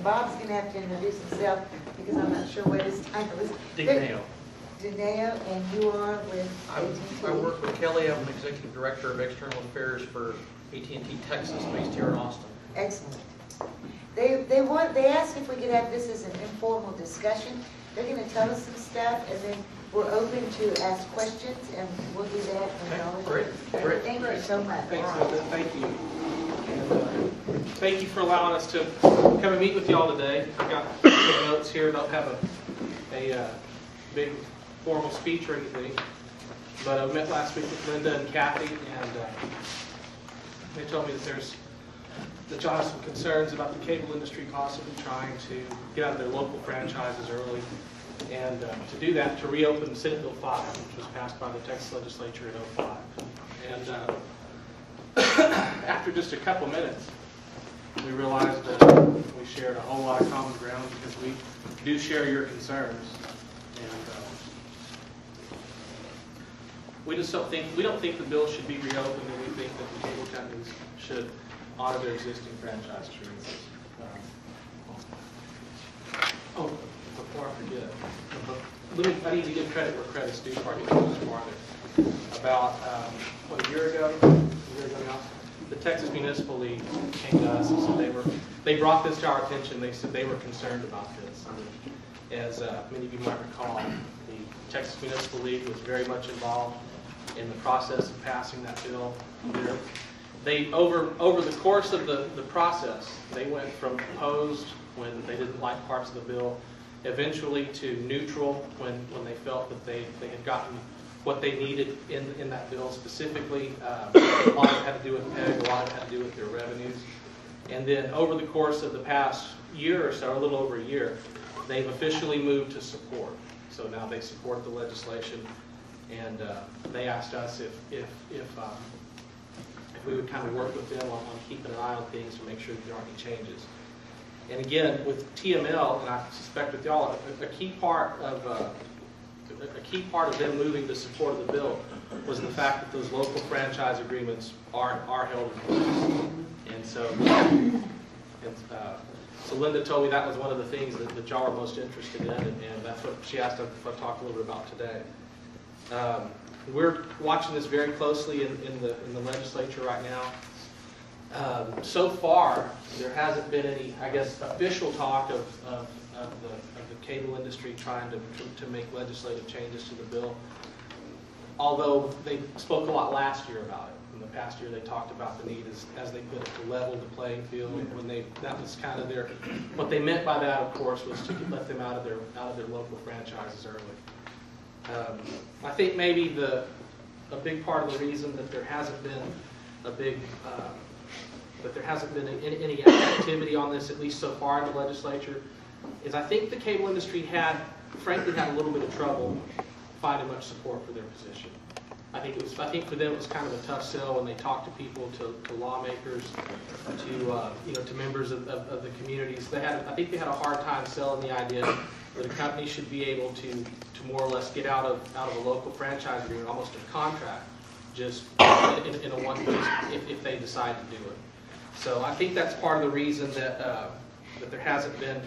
Bob's going to have to introduce himself because I'm not sure what his title is. Dineo. Dineo, and you are with AT&T? I work with Kelly. I'm an Executive Director of External Affairs for AT&T Texas, based here in Austin. Excellent. They asked if we could have this as an informal discussion. They're going to tell us some stuff, and then we're open to ask questions, and we'll do that. Great. Thank you so much. Thanks, Linda. Thank you. And, thank you for allowing us to come and meet with y'all today. I've got some notes here. Don't have a big formal speech or anything, but I met last week with Linda and Kathy, and they told me that y'all have some concerns about the cable industry possibly trying to get out of their local franchises early, and to do that, to reopen Senate Bill 5, which was passed by the Texas legislature in 2005. And after just a couple minutes, we realized that we shared a whole lot of common ground because we do share your concerns. And we don't think the bill should be reopened, and we think that the cable companies should honor their existing franchise agreements. Before I forget, I need to give credit where credit's due before I get too farther. About a year ago now, the Texas Municipal League came to us and said they brought this to our attention. They said they were concerned about this. As many of you might recall, the Texas Municipal League was very much involved in the process of passing that bill. They over the course of the process, they went from opposed when they didn't like parts of the bill, eventually to neutral when they felt that they had gotten what they needed in that bill specifically. A lot of it had to do with PEG, a lot of it had to do with their revenues. And then over the course of the past year or so, a little over a year, they've officially moved to support. So now they support the legislation, and they asked us if we would kind of work with them on keeping an eye on things to make sure that there aren't any changes. And again, with TML, and I suspect with y'all, a key part of them moving to support of the bill was the fact that those local franchise agreements are held in place. And so Linda told me that was one of the things that y'all are most interested in, and that's what she asked us to talk a little bit about today. We're watching this very closely in the legislature right now. So far, there hasn't been any, I guess, official talk of the cable industry trying to make legislative changes to the bill. Although they spoke a lot last year about it. In the past year, they talked about the need, as they put it, to level the playing field. That was kind of what they meant by that, of course, was to let them out of their local franchises early. I think maybe a big part of the reason that there hasn't been any activity on this, at least so far in the legislature, is I think the cable industry frankly had a little bit of trouble finding much support for their position. I think for them it was kind of a tough sell when they talked to people, to lawmakers, to members of the communities. I think they had a hard time selling the idea that a company should be able to more or less get out of a local franchise agreement, almost a contract, just in a one piece if they decide to do it. So I think that's part of the reason that there hasn't been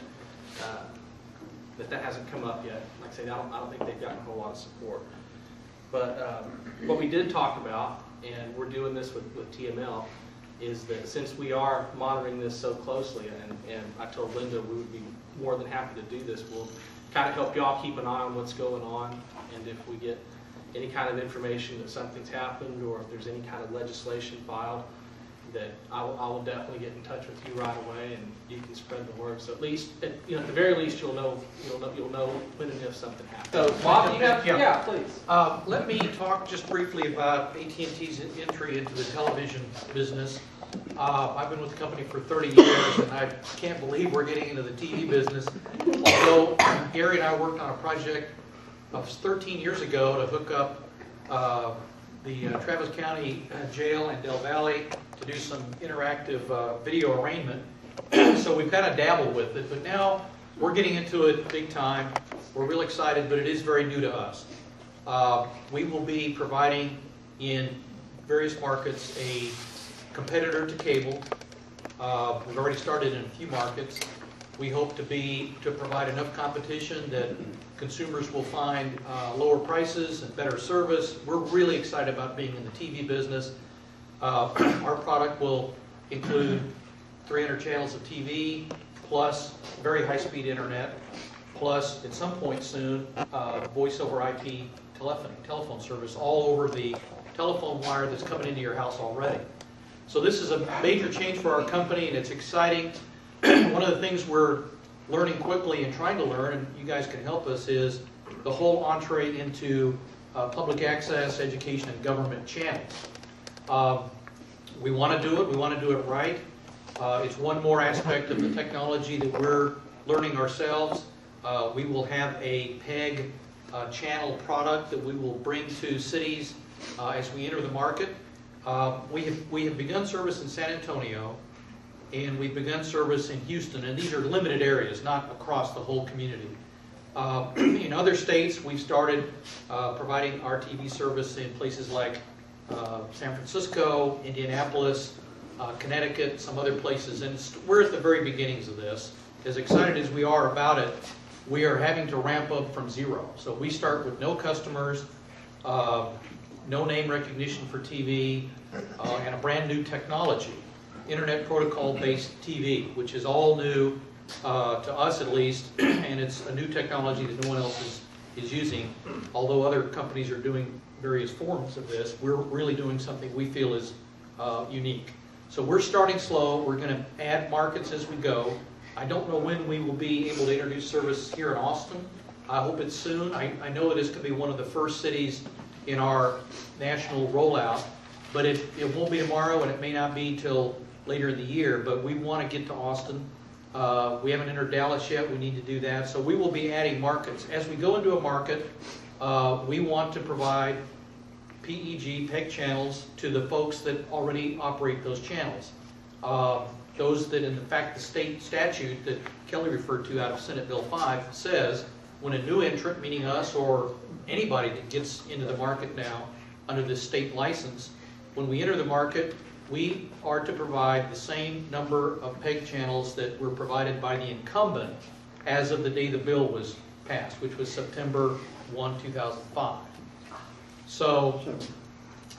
that hasn't come up yet. Like I say, I don't think they've gotten a whole lot of support. But what we did talk about, and we're doing this with TML, is that since we are monitoring this so closely, and I told Linda we would be more than happy to do this, we'll kind of help y'all keep an eye on what's going on, and if we get any kind of information that something's happened or if there's any kind of legislation filed, that I will definitely get in touch with you right away, and you can spread the word. So at least, at the very least, you'll know when and if something happens. So, Bob, you have, yeah, please. Let me talk just briefly about AT&T's entry into the television business. I've been with the company for 30 years, and I can't believe we're getting into the TV business. Although Gary and I worked on a project 13 years ago to hook up the Travis County Jail in Del Valle to do some interactive video arraignment. So we've kind of dabbled with it, but now we're getting into it big time. We're real excited, but it is very new to us. We will be providing in various markets a competitor to cable. We've already started in a few markets. We hope to provide enough competition that consumers will find lower prices and better service. We're really excited about being in the TV business. Our product will include 300 channels of TV, plus very high-speed internet, plus at some point soon, voice over IP telephone service all over the telephone wire that's coming into your house already. So this is a major change for our company, and it's exciting. One of the things we're learning quickly and trying to learn, and you guys can help us, is the whole entree into public access, education, and government channels. We want to do it. We want to do it right. It's one more aspect of the technology that we're learning ourselves. We will have a PEG channel product that we will bring to cities as we enter the market. We have begun service in San Antonio, and we've begun service in Houston, and these are limited areas, not across the whole community. In other states, we've started providing our TV service in places like San Francisco, Indianapolis, Connecticut, some other places, and we're at the very beginnings of this. As excited as we are about it, we are having to ramp up from zero. So we start with no customers, no name recognition for TV, and a brand new technology, Internet Protocol-based TV, which is all new to us at least, and it's a new technology that no one else is using. Although other companies are doing various forms of this, we're really doing something we feel is unique. So we're starting slow. We're going to add markets as we go. I don't know when we will be able to introduce service here in Austin. I hope it's soon. I know this could be one of the first cities in our national rollout, but it won't be tomorrow, and it may not be till later in the year, but we want to get to Austin. We haven't entered Dallas yet. We need to do that. So we will be adding markets. As we go into a market, we want to provide PEG channels to the folks that already operate those channels. Those that, in fact, the state statute that Kelly referred to out of Senate Bill 5 says when a new entrant, meaning us or anybody that gets into the market now under this state license, when we enter the market, we are to provide the same number of PEG channels that were provided by the incumbent as of the day the bill was passed, which was September 1, 2005. So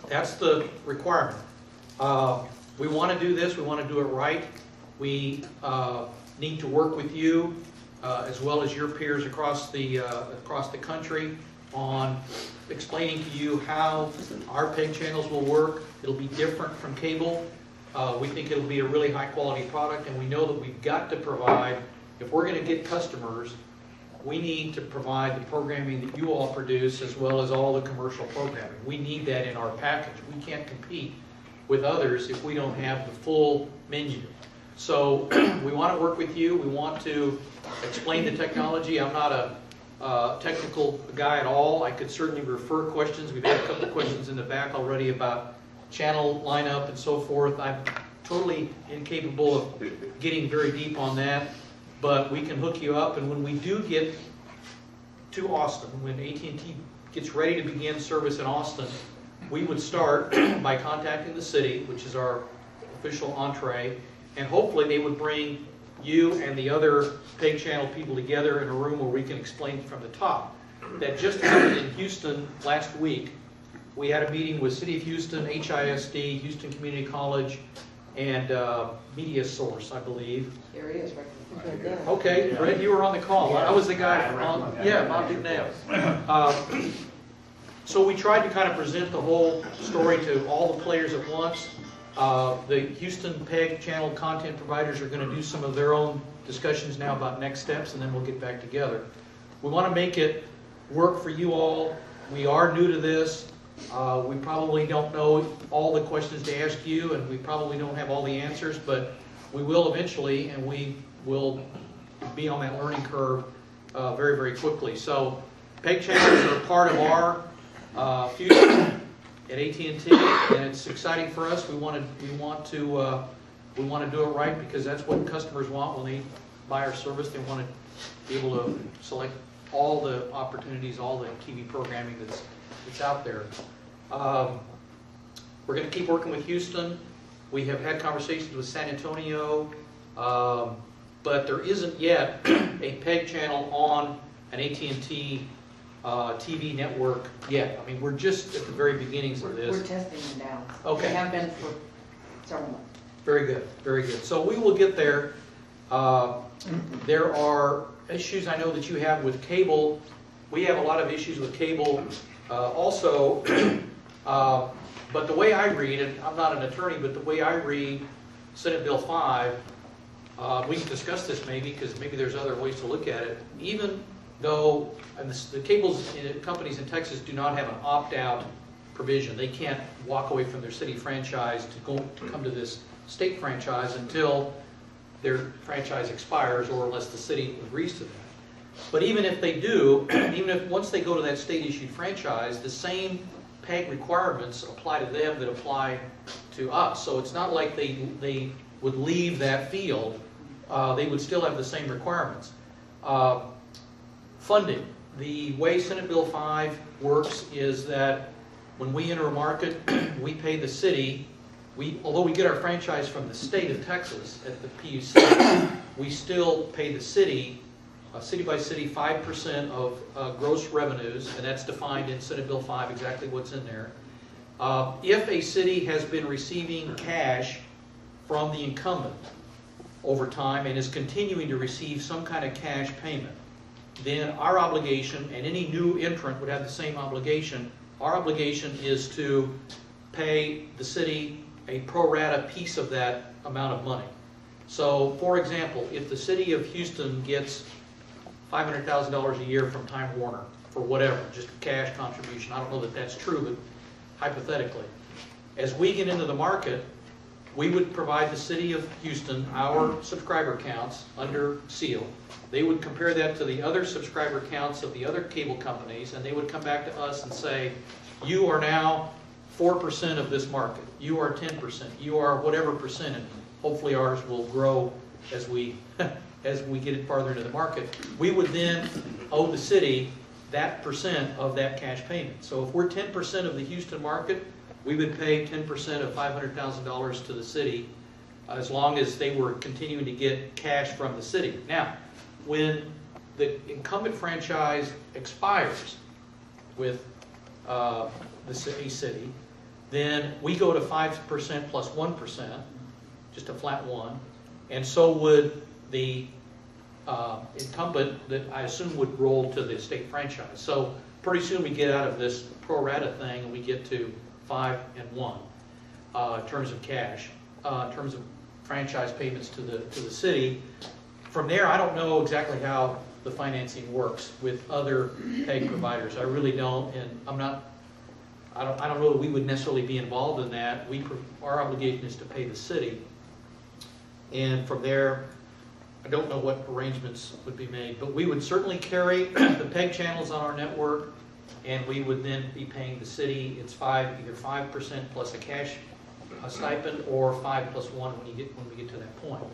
that's the requirement. We want to do this. We want to do it right. We need to work with you as well as your peers across the country on explaining to you how our PEG channels will work. It'll be different from cable. We think it'll be a really high quality product, and we know that we've got to provide, if we're going to get customers, we need to provide the programming that you all produce as well as all the commercial programming. We need that in our package. We can't compete with others if we don't have the full menu. So we want to work with you. We want to explain the technology. I'm not a technical guy at all. I could certainly refer questions. We've had a couple of questions in the back already about channel lineup and so forth. I'm totally incapable of getting very deep on that, but we can hook you up. And when we do get to Austin, when AT&T gets ready to begin service in Austin, we would start by contacting the city, which is our official entree, and hopefully they would bring you and the other PEG channel people together in a room where we can explain from the top. That just happened in Houston last week. We had a meeting with City of Houston, HISD, Houston Community College, and Media Source, I believe. There he is, right there. Okay, Fred, you were on the call. I was the guy from, yeah, Bob Dugnale. So we tried to kind of present the whole story to all the players at once. The Houston PEG channel content providers are going to do some of their own discussions now about next steps, and then we'll get back together. We want to make it work for you all. We are new to this. We probably don't know all the questions to ask you, and we probably don't have all the answers, but we will eventually, and we will be on that learning curve very, very quickly. So PEG channels are a part of our future at AT&T, and it's exciting for us. We want to do it right because that's what customers want when they buy our service. They want to be able to select all the opportunities, all the TV programming that's out there. We're going to keep working with Houston. We have had conversations with San Antonio. but there isn't yet a PEG channel on an AT&T TV network yet. I mean, we're just at the very beginnings of this. We're testing them now. Okay. They have been for several months. Very good, very good. So we will get there. There are issues I know that you have with cable. We have a lot of issues with cable also. But the way I read it, I'm not an attorney, but the way I read Senate Bill 5, we can discuss this maybe, because maybe there's other ways to look at it. Even though the cable companies in Texas do not have an opt-out provision, they can't walk away from their city franchise to come to this state franchise until their franchise expires, or unless the city agrees to that. But even if they do, even if once they go to that state-issued franchise, the same PEG requirements apply to them that apply to us. So it's not like they would leave that field. They would still have the same requirements. Funding. The way Senate Bill 5 works is that when we enter a market, we pay the city. Although we get our franchise from the state of Texas at the PUC, we still pay the city, city by city, 5% of gross revenues, and that's defined in Senate Bill 5, exactly what's in there. If a city has been receiving cash from the incumbent over time and is continuing to receive some kind of cash payment, then our obligation, and any new entrant would have the same obligation, our obligation is to pay the city a pro rata piece of that amount of money. So, for example, if the city of Houston gets $500,000 a year from Time Warner for whatever, just a cash contribution, I don't know that that's true, but hypothetically, as we get into the market, we would provide the city of Houston our subscriber counts under seal. They would compare that to the other subscriber counts of the other cable companies, and they would come back to us and say, you are now 4% of this market, you are 10%, you are whatever percent, and hopefully ours will grow as we as we get it farther into the market. We would then owe the city that percent of that cash payment. So if we're 10% of the Houston market, we would pay 10% of $500,000 to the city as long as they were continuing to get cash from the city. Now, when the incumbent franchise expires with the city, then we go to 5% plus 1%, just a flat 1, and so would the incumbent that I assume would roll to the state franchise. So pretty soon we get out of this pro rata thing and we get to 5 and 1 in terms of cash, in terms of franchise payments to the city. From there, I don't know exactly how the financing works with other PEG providers. I really don't, and I don't know that we would necessarily be involved in that. Our obligation is to pay the city, and from there, I don't know what arrangements would be made, but we would certainly carry the PEG channels on our network, and we would then be paying the city. It's either 5% plus a cash stipend, or 5 plus 1 when we get to that point.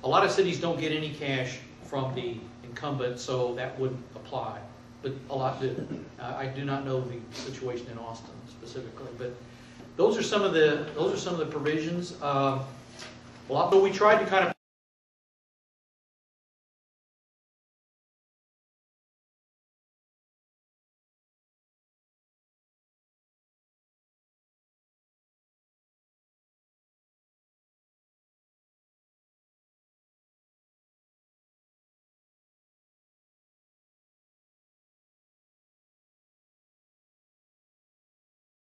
A lot of cities don't get any cash from the incumbent, so that wouldn't apply, but a lot do. I do not know the situation in Austin specifically, but those are some of the provisions. But we tried to kind of